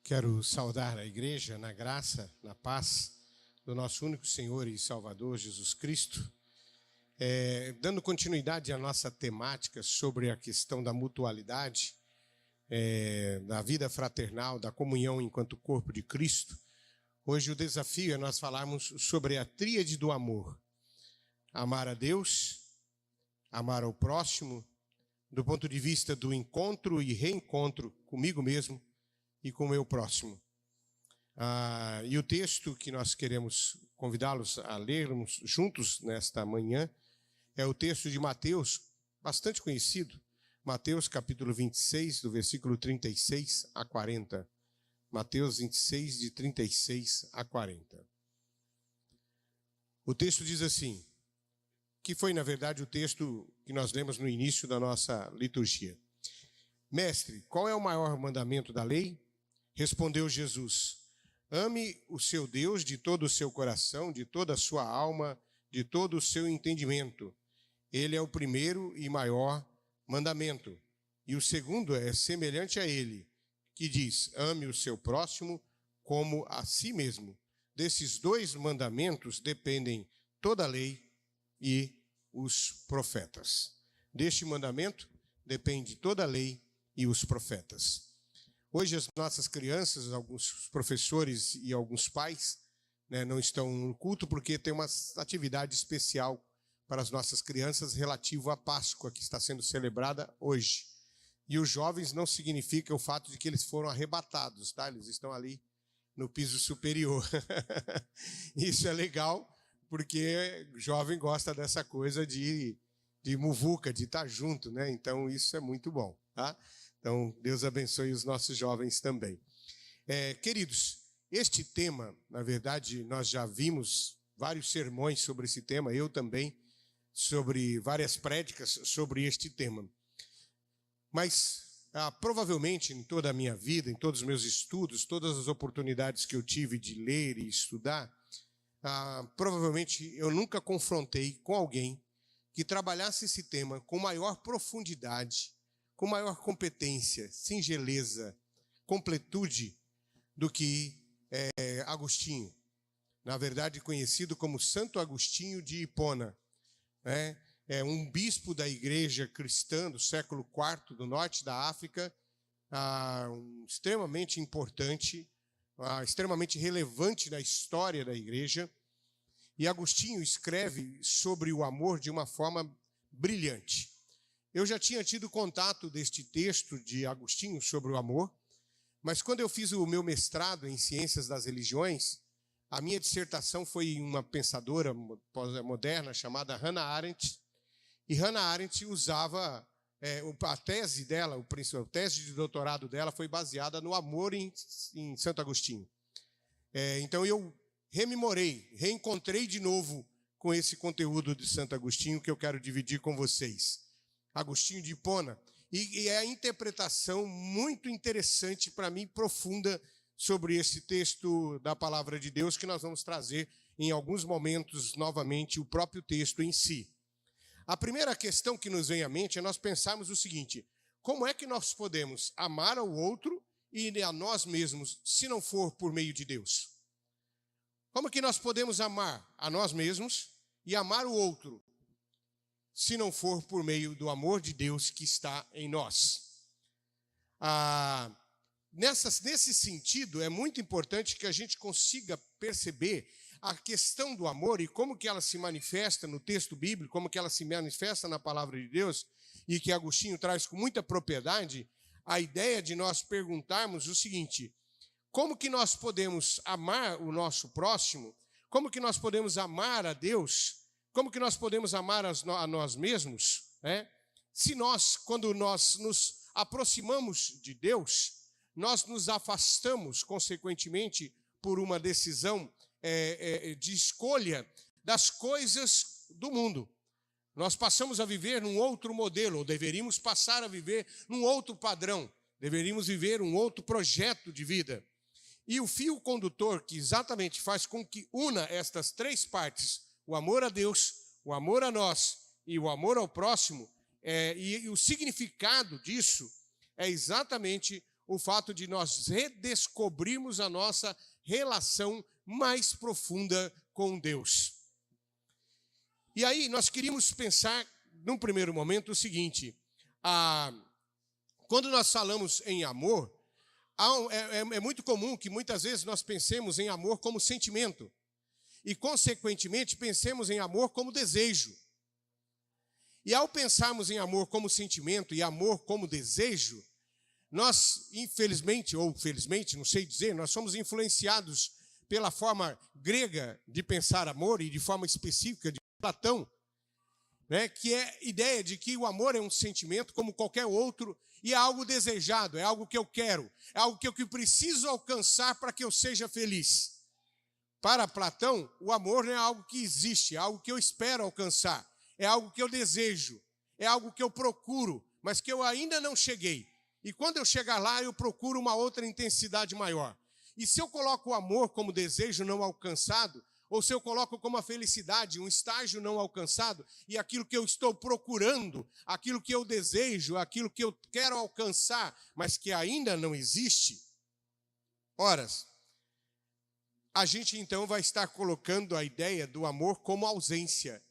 Quero saudar a igreja na graça, na paz do nosso único Senhor e Salvador Jesus Cristo, dando continuidade à nossa temática sobre a questão da mutualidade, da vida fraternal, da comunhão enquanto corpo de Cristo. Hoje o desafio é nós falarmos sobre a tríade do amor: amar a Deus, amar ao próximo, do ponto de vista do encontro e reencontro comigo mesmo e com o meu próximo. E o texto que nós queremos convidá-los a lermos juntos nesta manhã é o texto de Mateus, bastante conhecido, Mateus capítulo 26, do versículo 36 a 40. Mateus 26, de 36 a 40. O texto diz assim, que foi, na verdade, o texto que nós lemos no início da nossa liturgia. Mestre, qual é o maior mandamento da lei? Respondeu Jesus: ame o seu Deus de todo o seu coração, de toda a sua alma, de todo o seu entendimento. Ele é o primeiro e maior mandamento. E o segundo é semelhante a ele, que diz: ame o seu próximo como a si mesmo. Desses dois mandamentos dependem toda a lei e os profetas. Deste mandamento depende toda a lei e os profetas. Hoje as nossas crianças, alguns professores e alguns pais, não estão no culto porque tem uma atividade especial para as nossas crianças relativo à Páscoa, que está sendo celebrada hoje. E os jovens não significa o fato de que eles foram arrebatados, tá? Eles estão ali no piso superior. Isso é legal, porque o jovem gosta dessa coisa de muvuca, de estar junto, né? Então isso é muito bom, tá? Então, Deus abençoe os nossos jovens também. Queridos, este tema, na verdade, nós já vimos vários sermões sobre esse tema, eu também, sobre várias prédicas sobre este tema. Mas, provavelmente, em toda a minha vida, em todos os meus estudos, todas as oportunidades que eu tive de ler e estudar, provavelmente eu nunca confrontei com alguém que trabalhasse esse tema com maior profundidade, com maior competência, singeleza, completude do que Agostinho. Na verdade, conhecido como Santo Agostinho de Hipona. É um bispo da igreja cristã do século IV, do norte da África, extremamente importante, extremamente relevante na história da igreja. E Agostinho escreve sobre o amor de uma forma brilhante. Eu já tinha tido contato deste texto de Agostinho sobre o amor, mas quando eu fiz o meu mestrado em Ciências das Religiões, a minha dissertação foi uma pensadora moderna chamada Hannah Arendt, e Hannah Arendt usava, a tese dela, a tese de doutorado dela foi baseada no amor em Santo Agostinho. Então eu reencontrei de novo com esse conteúdo de Santo Agostinho que eu quero dividir com vocês. Agostinho de Hipona, e é a interpretação muito interessante para mim, profunda, sobre esse texto da palavra de Deus, que nós vamos trazer em alguns momentos novamente o próprio texto em si. A primeira questão que nos vem à mente é nós pensarmos o seguinte: como é que nós podemos amar ao outro e a nós mesmos, se não for por meio de Deus? Como que nós podemos amar a nós mesmos e amar o outro, se não for por meio do amor de Deus que está em nós? Nesse sentido, é muito importante que a gente consiga perceber a questão do amor e como que ela se manifesta no texto bíblico, como que ela se manifesta na palavra de Deus, e que Agostinho traz com muita propriedade a ideia de nós perguntarmos o seguinte: como que nós podemos amar o nosso próximo? Como que nós podemos amar a Deus? Como que nós podemos amar a nós mesmos? Se nós, quando nós nos aproximamos de Deus, nós nos afastamos, consequentemente, por uma decisão de escolha das coisas do mundo. Nós passamos a viver num outro modelo, ou deveríamos passar a viver num outro padrão, deveríamos viver um outro projeto de vida. E o fio condutor que exatamente faz com que una estas três partes, o amor a Deus, o amor a nós e o amor ao próximo, e o significado disso é exatamente o fato de nós redescobrirmos a nossa relação mais profunda com Deus. E aí nós queríamos pensar, num primeiro momento, o seguinte: quando nós falamos em amor, é muito comum que muitas vezes nós pensemos em amor como sentimento e, consequentemente, pensemos em amor como desejo. E ao pensarmos em amor como sentimento e amor como desejo, nós, infelizmente ou felizmente, não sei dizer, nós somos influenciados pela forma grega de pensar amor e de forma específica de Platão, né, que é a ideia de que o amor é um sentimento como qualquer outro e é algo desejado, é algo que eu quero, é algo que eu preciso alcançar para que eu seja feliz. Para Platão, o amor não é algo que existe, é algo que eu espero alcançar, é algo que eu desejo, é algo que eu procuro, mas que eu ainda não cheguei. E quando eu chegar lá, eu procuro uma outra intensidade maior. E se eu coloco o amor como desejo não alcançado, ou se eu coloco como a felicidade, um estágio não alcançado, e aquilo que eu estou procurando, aquilo que eu desejo, aquilo que eu quero alcançar, mas que ainda não existe, ora, a gente então vai estar colocando a ideia do amor como ausência.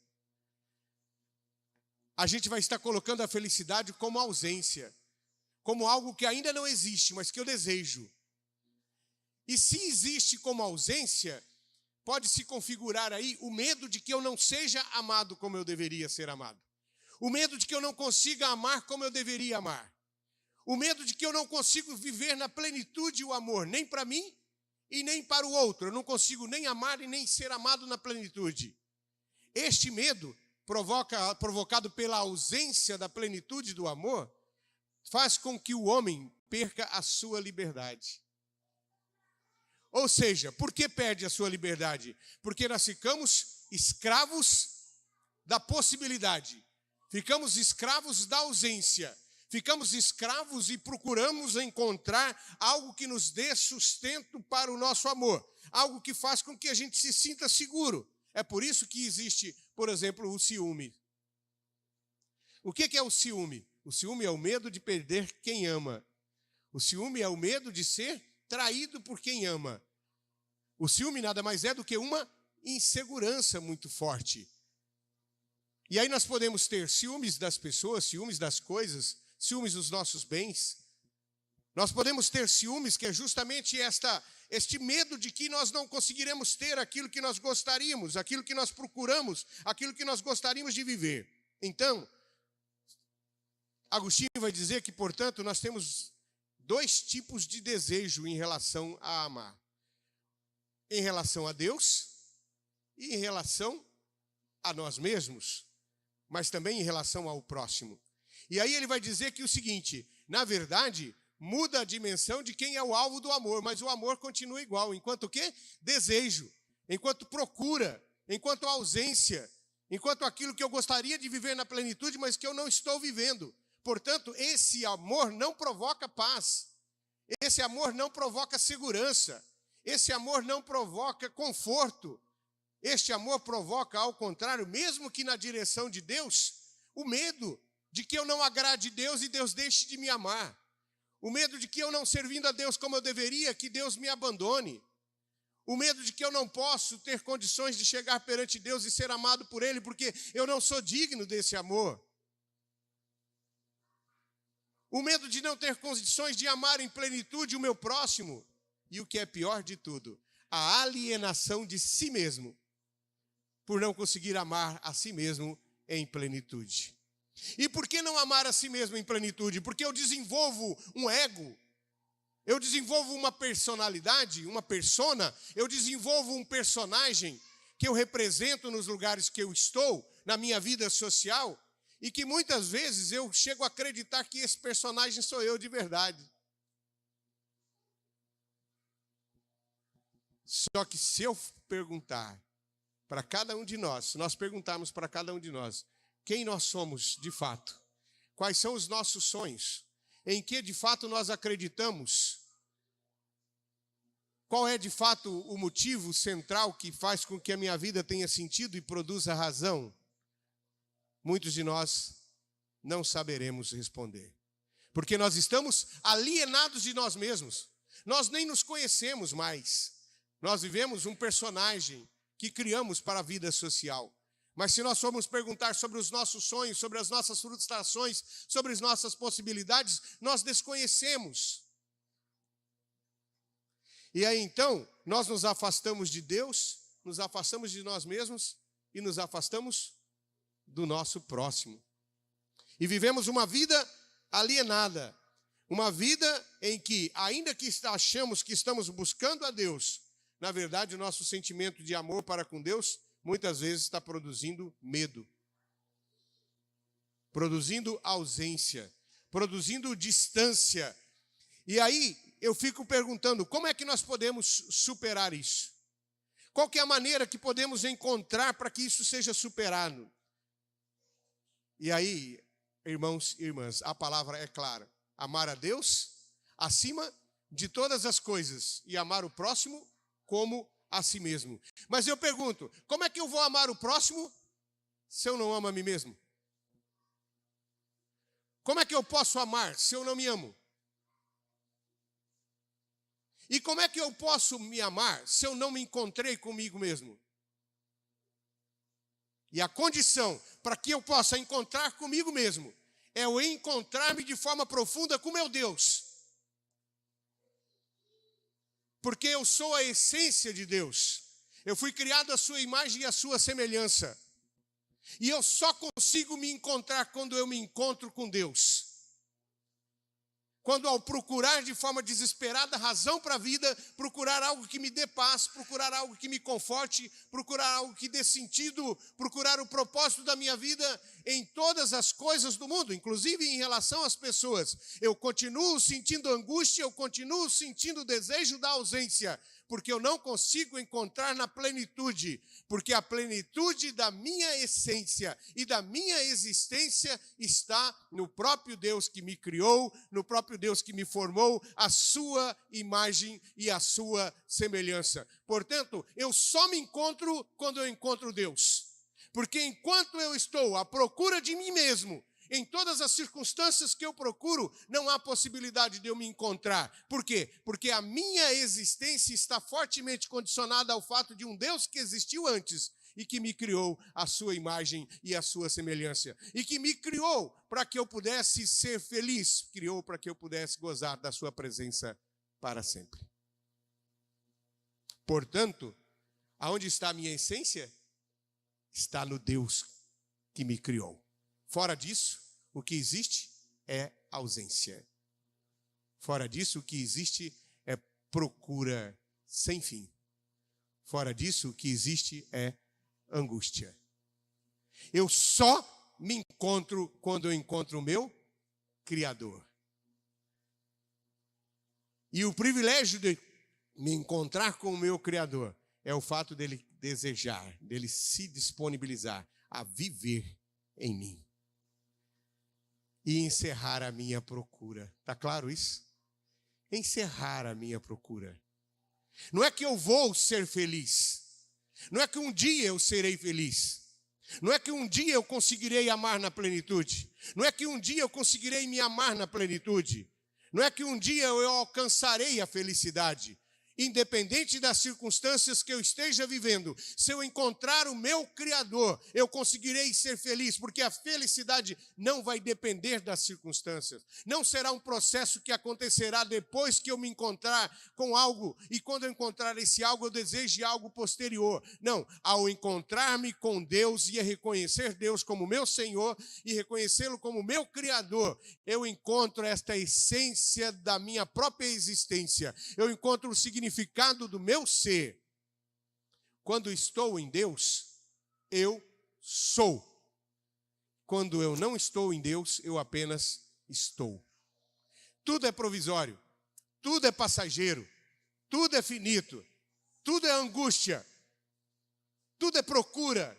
A gente vai estar colocando a felicidade como ausência, como algo que ainda não existe, mas que eu desejo. E se existe como ausência, pode se configurar aí o medo de que eu não seja amado como eu deveria ser amado. O medo de que eu não consiga amar como eu deveria amar. O medo de que eu não consigo viver na plenitude o amor, nem para mim e nem para o outro. Eu não consigo nem amar e nem ser amado na plenitude. Este medo, provocado pela ausência da plenitude do amor, faz com que o homem perca a sua liberdade. Ou seja, por que perde a sua liberdade? Porque nós ficamos escravos da possibilidade, ficamos escravos da ausência, ficamos escravos e procuramos encontrar algo que nos dê sustento para o nosso amor, algo que faz com que a gente se sinta seguro. É por isso que existe, por exemplo, o ciúme. O que é o ciúme? O ciúme é o medo de perder quem ama. O ciúme é o medo de ser traído por quem ama. O ciúme nada mais é do que uma insegurança muito forte. E aí nós podemos ter ciúmes das pessoas, ciúmes das coisas, ciúmes dos nossos bens. Nós podemos ter ciúmes que é justamente este medo de que nós não conseguiremos ter aquilo que nós gostaríamos, aquilo que nós procuramos, aquilo que nós gostaríamos de viver. Então, Agostinho vai dizer que, portanto, nós temos dois tipos de desejo em relação a amar. Em relação a Deus e em relação a nós mesmos, mas também em relação ao próximo. E aí ele vai dizer que o seguinte, na verdade, muda a dimensão de quem é o alvo do amor, mas o amor continua igual. Enquanto o quê? Desejo, enquanto procura, enquanto ausência, enquanto aquilo que eu gostaria de viver na plenitude, mas que eu não estou vivendo. Portanto, esse amor não provoca paz, esse amor não provoca segurança, esse amor não provoca conforto, este amor provoca, ao contrário, mesmo que na direção de Deus, o medo de que eu não agrade Deus e Deus deixe de me amar. O medo de que eu não servindo a Deus como eu deveria, que Deus me abandone. O medo de que eu não posso ter condições de chegar perante Deus e ser amado por Ele, porque eu não sou digno desse amor. O medo de não ter condições de amar em plenitude o meu próximo. E o que é pior de tudo, a alienação de si mesmo, por não conseguir amar a si mesmo em plenitude. E por que não amar a si mesmo em plenitude? Porque eu desenvolvo um ego, eu desenvolvo uma personalidade, uma persona, eu desenvolvo um personagem que eu represento nos lugares que eu estou, na minha vida social, e que muitas vezes eu chego a acreditar que esse personagem sou eu de verdade. Só que se eu perguntar para cada um de nós, se nós perguntarmos para cada um de nós, quem nós somos de fato, quais são os nossos sonhos, em que de fato nós acreditamos, qual é de fato o motivo central que faz com que a minha vida tenha sentido e produza razão, muitos de nós não saberemos responder. Porque nós estamos alienados de nós mesmos. Nós nem nos conhecemos mais. Nós vivemos um personagem que criamos para a vida social. Mas se nós formos perguntar sobre os nossos sonhos, sobre as nossas frustrações, sobre as nossas possibilidades, nós desconhecemos. E aí então, nós nos afastamos de Deus, nos afastamos de nós mesmos e nos afastamos do nosso próximo. E vivemos uma vida alienada, uma vida em que, ainda que achamos que estamos buscando a Deus, na verdade o nosso sentimento de amor para com Deus muitas vezes está produzindo medo, produzindo ausência, produzindo distância. E aí eu fico perguntando, como é que nós podemos superar isso? Qual que é a maneira que podemos encontrar para que isso seja superado? E aí, irmãos e irmãs, a palavra é clara. Amar a Deus acima de todas as coisas e amar o próximo como a si mesmo. Mas eu pergunto, como é que eu vou amar o próximo se eu não amo a mim mesmo? Como é que eu posso amar se eu não me amo? E como é que eu posso me amar se eu não me encontrei comigo mesmo? E a condição para que eu possa encontrar comigo mesmo é eu encontrar-me de forma profunda com meu Deus. Porque eu sou a essência de Deus. Eu fui criado à sua imagem e à sua semelhança. E eu só consigo me encontrar quando eu me encontro com Deus. Quando ao procurar de forma desesperada razão para a vida, procurar algo que me dê paz, procurar algo que me conforte, procurar algo que dê sentido, procurar o propósito da minha vida em todas as coisas do mundo, inclusive em relação às pessoas. Eu continuo sentindo angústia, eu continuo sentindo o desejo da ausência, porque eu não consigo encontrar na plenitude, porque a plenitude da minha essência e da minha existência está no próprio Deus que me criou, no próprio Deus que me formou, a sua imagem e a sua semelhança. Portanto, eu só me encontro quando eu encontro Deus, porque enquanto eu estou à procura de mim mesmo, em todas as circunstâncias que eu procuro, não há possibilidade de eu me encontrar. Por quê? Porque a minha existência está fortemente condicionada ao fato de um Deus que existiu antes e que me criou à sua imagem e à sua semelhança. E que me criou para que eu pudesse ser feliz, criou para que eu pudesse gozar da sua presença para sempre. Portanto, aonde está a minha essência? Está no Deus que me criou. Fora disso, o que existe é ausência. Fora disso, o que existe é procura sem fim. Fora disso, o que existe é angústia. Eu só me encontro quando eu encontro o meu Criador. E o privilégio de me encontrar com o meu Criador é o fato dele desejar, dele se disponibilizar a viver em mim. E encerrar a minha procura. Está claro isso? Encerrar a minha procura. Não é que eu vou ser feliz. Não é que um dia eu serei feliz. Não é que um dia eu conseguirei amar na plenitude. Não é que um dia eu conseguirei me amar na plenitude. Não é que um dia eu alcançarei a felicidade. Independente das circunstâncias que eu esteja vivendo, se eu encontrar o meu Criador, eu conseguirei ser feliz, porque a felicidade não vai depender das circunstâncias. Não será um processo que acontecerá depois que eu me encontrar com algo, e quando eu encontrar esse algo, eu deseje algo posterior. Não, ao encontrar-me com Deus e reconhecer Deus como meu Senhor e reconhecê-lo como meu Criador, eu encontro esta essência da minha própria existência. Eu encontro o significado do meu ser. Quando estou em Deus, eu sou. Quando eu não estou em Deus, eu apenas estou. Tudo é provisório, tudo é passageiro, tudo é finito, tudo é angústia, tudo é procura,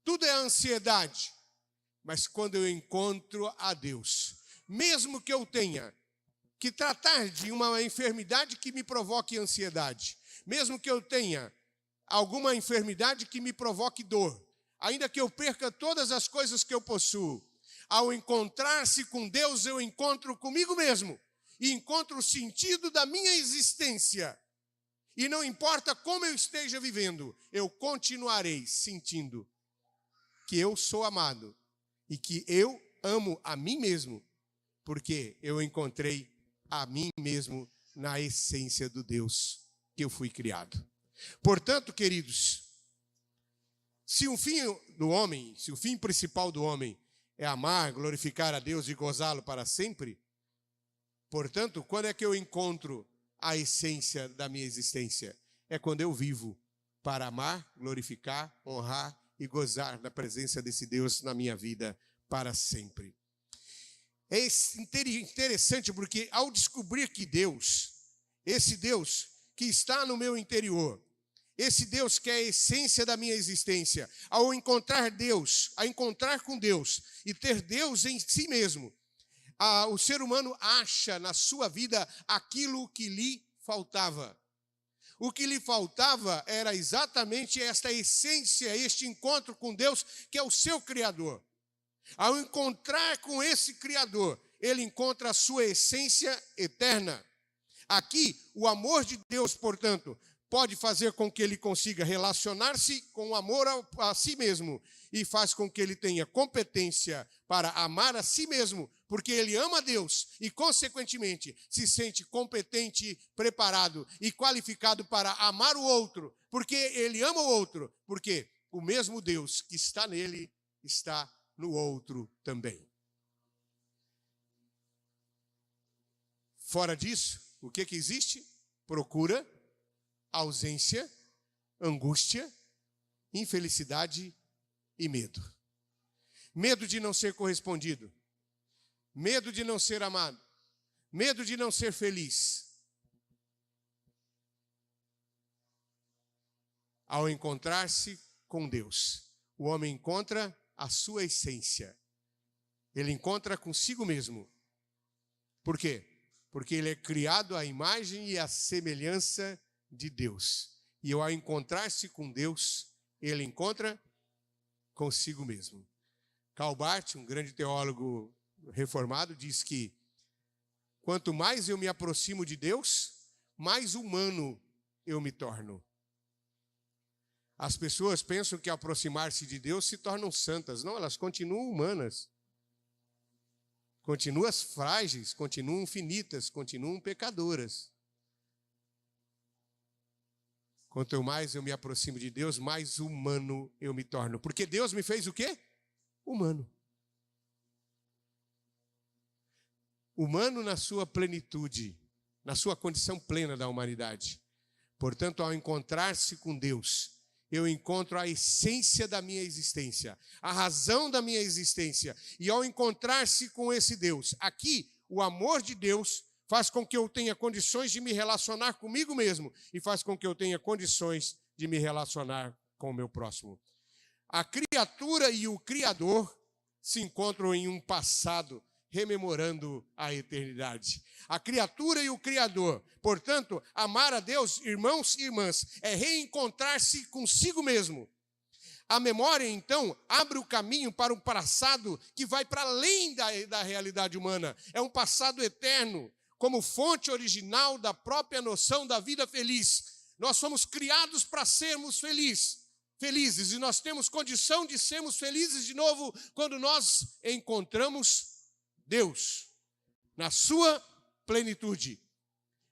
tudo é ansiedade. Mas quando eu encontro a Deus, mesmo que eu tenha que tratar de uma enfermidade que me provoque ansiedade, mesmo que eu tenha alguma enfermidade que me provoque dor, ainda que eu perca todas as coisas que eu possuo, Ao encontrar-se com Deus, eu encontro comigo mesmo e encontro o sentido da minha existência. E não importa como eu esteja vivendo, eu continuarei sentindo que eu sou amado e que eu amo a mim mesmo, porque eu encontrei a mim mesmo na essência do Deus que eu fui criado. Portanto, queridos, se o fim principal do homem é amar, glorificar a Deus e gozá-lo para sempre, portanto, quando é que eu encontro a essência da minha existência? É quando eu vivo para amar, glorificar, honrar e gozar da presença desse Deus na minha vida para sempre. É interessante porque ao descobrir que Deus, esse Deus que está no meu interior, esse Deus que é a essência da minha existência, ao encontrar Deus, a encontrar com Deus e ter Deus em si mesmo, o ser humano acha na sua vida aquilo que lhe faltava. O que lhe faltava era exatamente esta essência, este encontro com Deus, que é o seu Criador. Ao encontrar com esse Criador, ele encontra a sua essência eterna. Aqui, o amor de Deus, portanto, pode fazer com que ele consiga relacionar-se com o amor a si mesmo e faz com que ele tenha competência para amar a si mesmo, porque ele ama a Deus e, consequentemente, se sente competente, preparado e qualificado para amar o outro, porque ele ama o outro, porque o mesmo Deus que está nele está no outro também. Fora disso, o que existe? Procura, ausência, angústia, infelicidade e medo. Medo de não ser correspondido. Medo de não ser amado. Medo de não ser feliz. Ao encontrar-se com Deus, o homem encontra a sua essência. Ele encontra consigo mesmo. Por quê? Porque ele é criado à imagem e à semelhança de Deus. E ao encontrar-se com Deus, ele encontra consigo mesmo. Karl Barth, um grande teólogo reformado, diz que quanto mais eu me aproximo de Deus, mais humano eu me torno. As pessoas pensam que ao aproximar-se de Deus se tornam santas. Não, elas continuam humanas. Continuam frágeis, continuam finitas, continuam pecadoras. Quanto mais eu me aproximo de Deus, mais humano eu me torno. Porque Deus me fez o quê? Humano. Humano na sua plenitude, na sua condição plena da humanidade. Portanto, ao encontrar-se com Deus, eu encontro a essência da minha existência, a razão da minha existência. E ao encontrar-se com esse Deus, aqui, o amor de Deus faz com que eu tenha condições de me relacionar comigo mesmo e faz com que eu tenha condições de me relacionar com o meu próximo. A criatura e o Criador se encontram em um passado, rememorando a eternidade. A criatura e o Criador. Portanto, amar a Deus, irmãos e irmãs, é reencontrar-se consigo mesmo. A memória, então, abre o caminho para um passado que vai para além da realidade humana. É um passado eterno, como fonte original da própria noção da vida feliz. Nós fomos criados para sermos felizes, e nós temos condição de sermos felizes de novo quando nós encontramos Deus na sua plenitude.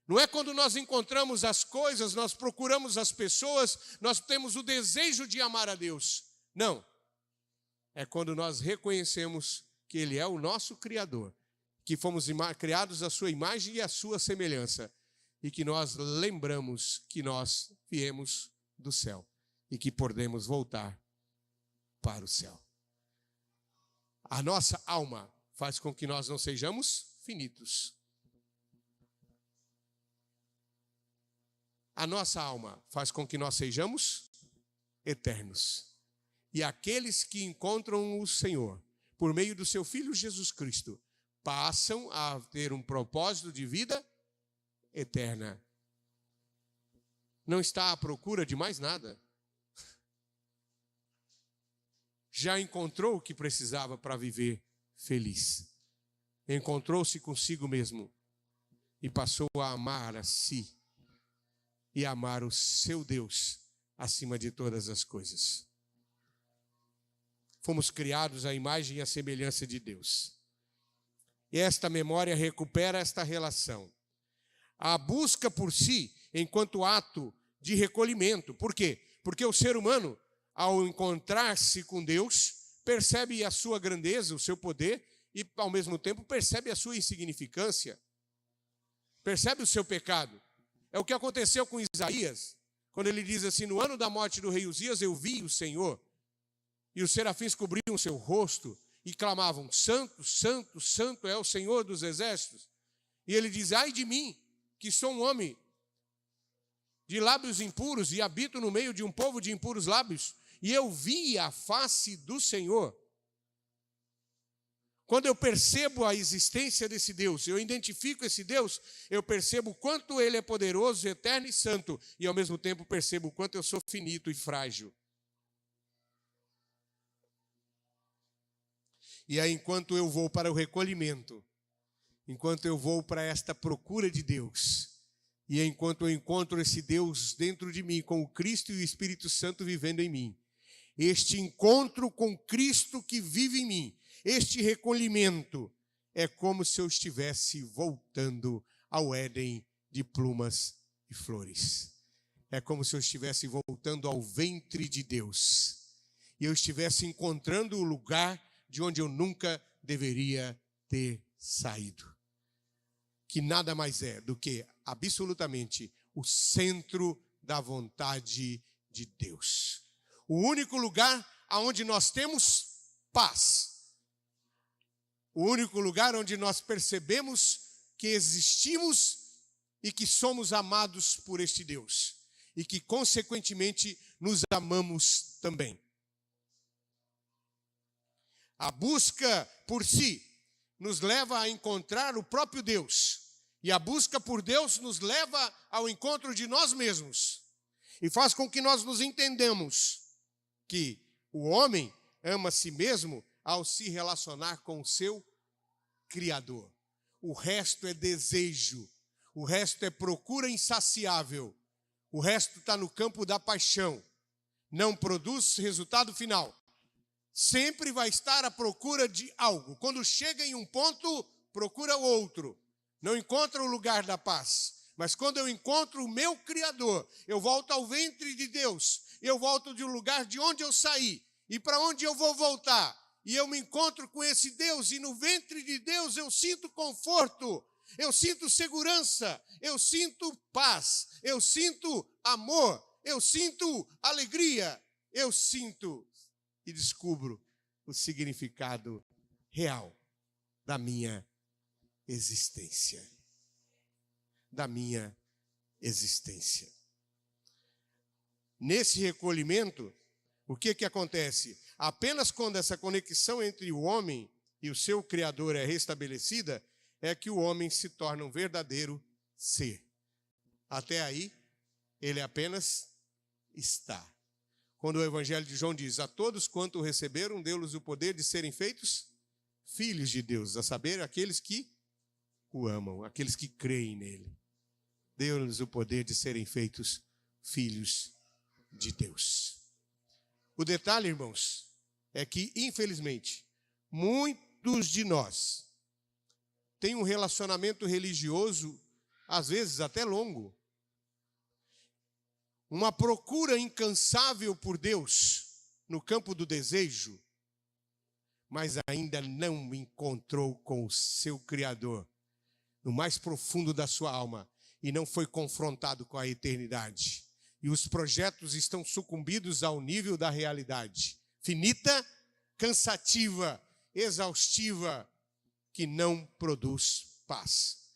Não é quando nós encontramos as coisas, nós procuramos as pessoas, nós temos o desejo de amar a Deus. Não. É quando nós reconhecemos que Ele é o nosso Criador, que fomos criados à sua imagem e à sua semelhança, e que nós lembramos que nós viemos do céu e que podemos voltar para o céu. A nossa alma faz com que nós não sejamos finitos. A nossa alma faz com que nós sejamos eternos. E aqueles que encontram o Senhor, por meio do seu Filho Jesus Cristo, passam a ter um propósito de vida eterna. Não está à procura de mais nada. Já encontrou o que precisava para viver feliz. Encontrou-se consigo mesmo e passou a amar a si e amar o seu Deus acima de todas as coisas. Fomos criados à imagem e à semelhança de Deus. E esta memória recupera esta relação. A busca por si enquanto ato de recolhimento. Por quê? Porque o ser humano, ao encontrar-se com Deus, percebe a sua grandeza, o seu poder, e ao mesmo tempo percebe a sua insignificância. Percebe o seu pecado. É o que aconteceu com Isaías, quando ele diz assim: no ano da morte do rei Uzias eu vi o Senhor, e os serafins cobriam o seu rosto e clamavam: santo, santo, santo é o Senhor dos exércitos. E ele diz: ai de mim, que sou um homem de lábios impuros e habito no meio de um povo de impuros lábios, e eu vi a face do Senhor. Quando eu percebo a existência desse Deus, eu identifico esse Deus, eu percebo o quanto Ele é poderoso, eterno e santo, e ao mesmo tempo percebo o quanto eu sou finito e frágil. E aí, enquanto eu vou para o recolhimento, enquanto eu vou para esta procura de Deus, e enquanto eu encontro esse Deus dentro de mim, com o Cristo e o Espírito Santo vivendo em mim, este encontro com Cristo que vive em mim, este recolhimento, é como se eu estivesse voltando ao Éden de plumas e flores. É como se eu estivesse voltando ao ventre de Deus. E eu estivesse encontrando o lugar de onde eu nunca deveria ter saído. Que nada mais é do que, absolutamente, o centro da vontade de Deus. O único lugar onde nós temos paz. O único lugar onde nós percebemos que existimos e que somos amados por este Deus. E que, consequentemente, nos amamos também. A busca por si nos leva a encontrar o próprio Deus. E a busca por Deus nos leva ao encontro de nós mesmos. E faz com que nós nos entendamos que o homem ama a si mesmo ao se relacionar com o seu Criador. O resto é desejo, o resto é procura insaciável, o resto está no campo da paixão, não produz resultado final. Sempre vai estar à procura de algo. Quando chega em um ponto, procura outro. Não encontra o lugar da paz. Mas quando eu encontro o meu Criador, eu volto ao ventre de Deus, eu volto de um lugar de onde eu saí. E para onde eu vou voltar? E eu me encontro com esse Deus, e no ventre de Deus eu sinto conforto, eu sinto segurança, eu sinto paz, eu sinto amor, eu sinto alegria, eu sinto e descubro o significado real da minha existência. Da minha existência. Nesse recolhimento, o que acontece? Apenas quando essa conexão entre o homem e o seu Criador é restabelecida, é que o homem se torna um verdadeiro ser. Até aí, ele apenas está. Quando o Evangelho de João diz: a todos quanto o receberam, deu-lhes o poder de serem feitos filhos de Deus, a saber, aqueles que o amam, aqueles que creem nele. Deu-lhes o poder de serem feitos filhos de Deus. O detalhe, irmãos, é que, infelizmente, muitos de nós têm um relacionamento religioso, às vezes até longo, uma procura incansável por Deus no campo do desejo, mas ainda não encontrou com o seu Criador no mais profundo da sua alma e não foi confrontado com a eternidade. E os projetos estão sucumbidos ao nível da realidade, finita, cansativa, exaustiva, que não produz paz.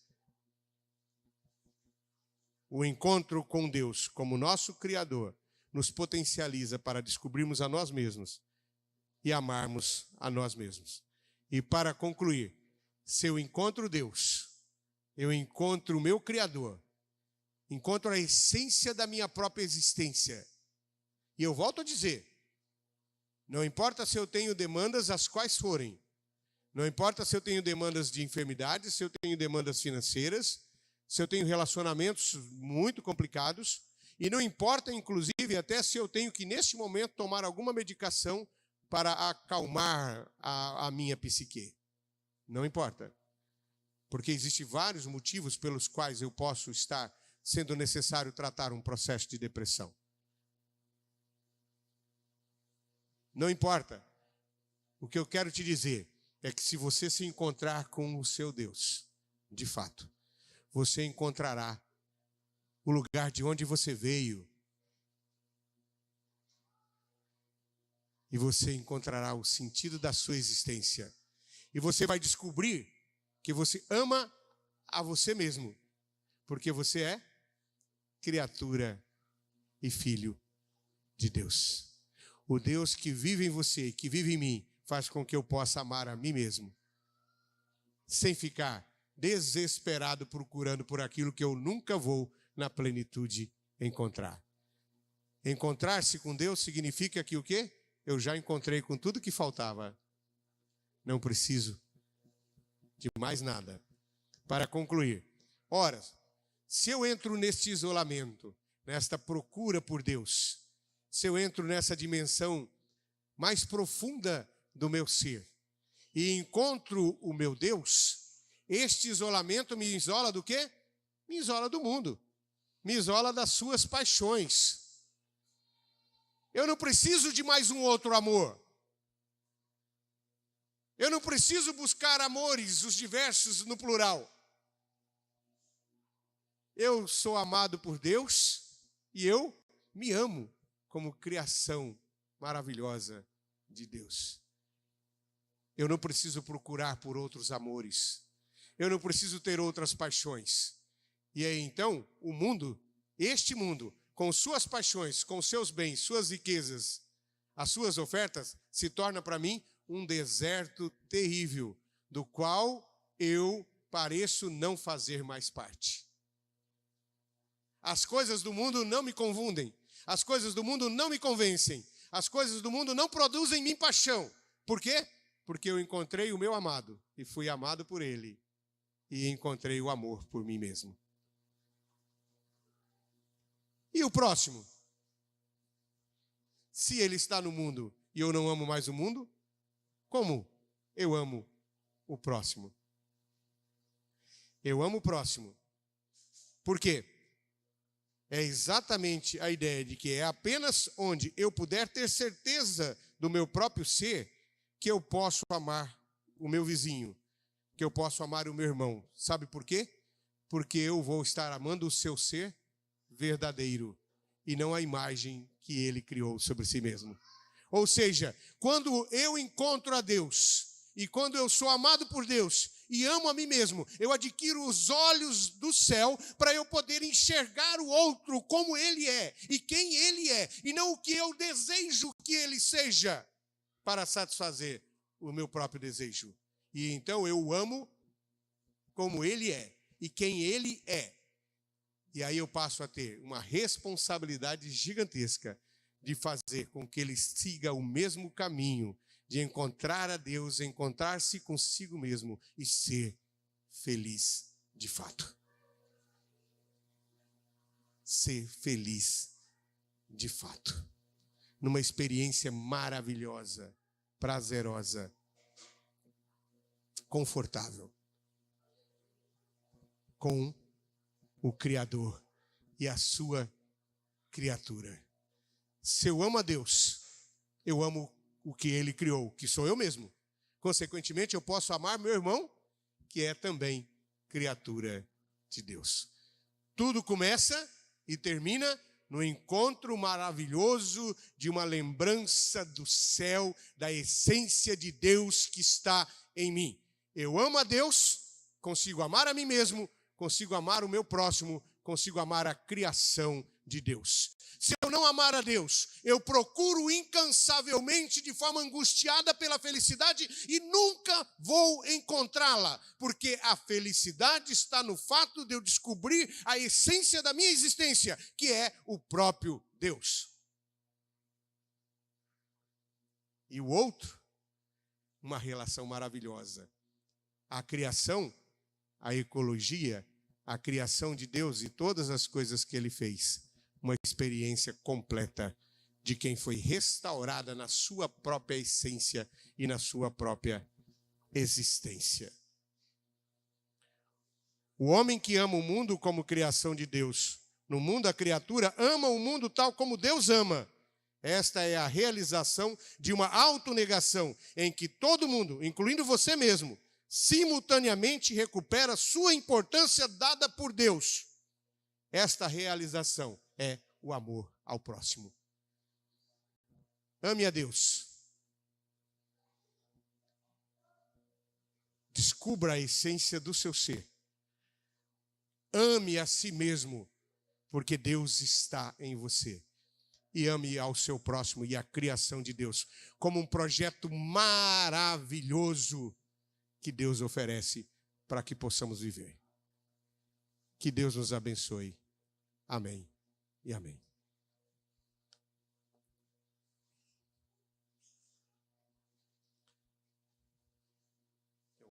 O encontro com Deus, como nosso Criador, nos potencializa para descobrirmos a nós mesmos e amarmos a nós mesmos. E para concluir, se eu encontro Deus, eu encontro o meu Criador, encontro a essência da minha própria existência. E eu volto a dizer, não importa se eu tenho demandas as quais forem, Não importa se eu tenho demandas de enfermidade, se eu tenho demandas financeiras, se eu tenho relacionamentos muito complicados, e não importa, inclusive, até se eu tenho que, neste momento, tomar alguma medicação para acalmar a minha psique. Não importa. Porque existem vários motivos pelos quais eu posso estar sendo necessário tratar um processo de depressão. Não importa. O que eu quero te dizer é que se você se encontrar com o seu Deus, de fato, você encontrará o lugar de onde você veio. E você encontrará o sentido da sua existência. E você vai descobrir que você ama a você mesmo, porque você é criatura e filho de Deus. O Deus que vive em você, que vive em mim, faz com que eu possa amar a mim mesmo, sem ficar desesperado procurando por aquilo que eu nunca vou na plenitude encontrar. Encontrar-se com Deus significa que o quê? Eu já encontrei com tudo que faltava. Não preciso de mais nada. Para concluir, ora, se eu entro neste isolamento, nesta procura por Deus, se eu entro nessa dimensão mais profunda do meu ser e encontro o meu Deus, este isolamento me isola do quê? Me isola do mundo, me isola das suas paixões. Eu não preciso de mais um outro amor. Eu não preciso buscar amores, os diversos no plural. Eu sou amado por Deus e eu me amo como criação maravilhosa de Deus. Eu não preciso procurar por outros amores. Eu não preciso ter outras paixões. E aí então, o mundo, este mundo, com suas paixões, com seus bens, suas riquezas, as suas ofertas, se torna para mim um deserto terrível, do qual eu pareço não fazer mais parte. As coisas do mundo não me confundem, as coisas do mundo não me convencem, as coisas do mundo não produzem em mim paixão. Por quê? Porque eu encontrei o meu amado e fui amado por ele e encontrei o amor por mim mesmo. E o próximo? Se ele está no mundo e eu não amo mais o mundo, como eu amo o próximo? Eu amo o próximo. Por quê? É exatamente a ideia de que é apenas onde eu puder ter certeza do meu próprio ser que eu posso amar o meu vizinho, que eu posso amar o meu irmão. Sabe por quê? Porque eu vou estar amando o seu ser verdadeiro e não a imagem que ele criou sobre si mesmo. Ou seja, quando eu encontro a Deus e quando eu sou amado por Deus e amo a mim mesmo, eu adquiro os olhos do céu para eu poder enxergar o outro como ele é e quem ele é, e não o que eu desejo que ele seja, para satisfazer o meu próprio desejo. E então eu o amo como ele é e quem ele é. E aí eu passo a ter uma responsabilidade gigantesca de fazer com que ele siga o mesmo caminho, de encontrar a Deus, encontrar-se consigo mesmo e ser feliz de fato. Ser feliz de fato. Numa experiência maravilhosa, prazerosa, confortável, com o Criador e a sua criatura. Se eu amo a Deus, eu amo o que Ele criou, que sou eu mesmo. Consequentemente, eu posso amar meu irmão, que é também criatura de Deus. Tudo começa e termina no encontro maravilhoso de uma lembrança do céu, da essência de Deus que está em mim. Eu amo a Deus, consigo amar a mim mesmo, consigo amar o meu próximo, consigo amar a criação de Deus. Se eu não amar a Deus, eu procuro incansavelmente, de forma angustiada pela felicidade e nunca vou encontrá-la, porque a felicidade está no fato de eu descobrir a essência da minha existência, que é o próprio Deus. E o outro uma relação maravilhosa. A criação, a ecologia, a criação de Deus e todas as coisas que Ele fez, uma experiência completa de quem foi restaurada na sua própria essência e na sua própria existência. O homem que ama o mundo como criação de Deus, no mundo a criatura ama o mundo tal como Deus ama. Esta é a realização de uma autonegação em que todo mundo, incluindo você mesmo, simultaneamente recupera sua importância dada por Deus. Esta realização é o amor ao próximo. Ame a Deus. Descubra a essência do seu ser. Ame a si mesmo, porque Deus está em você. E ame ao seu próximo e a criação de Deus como um projeto maravilhoso que Deus oferece para que possamos viver. Que Deus nos abençoe. Amém e amém.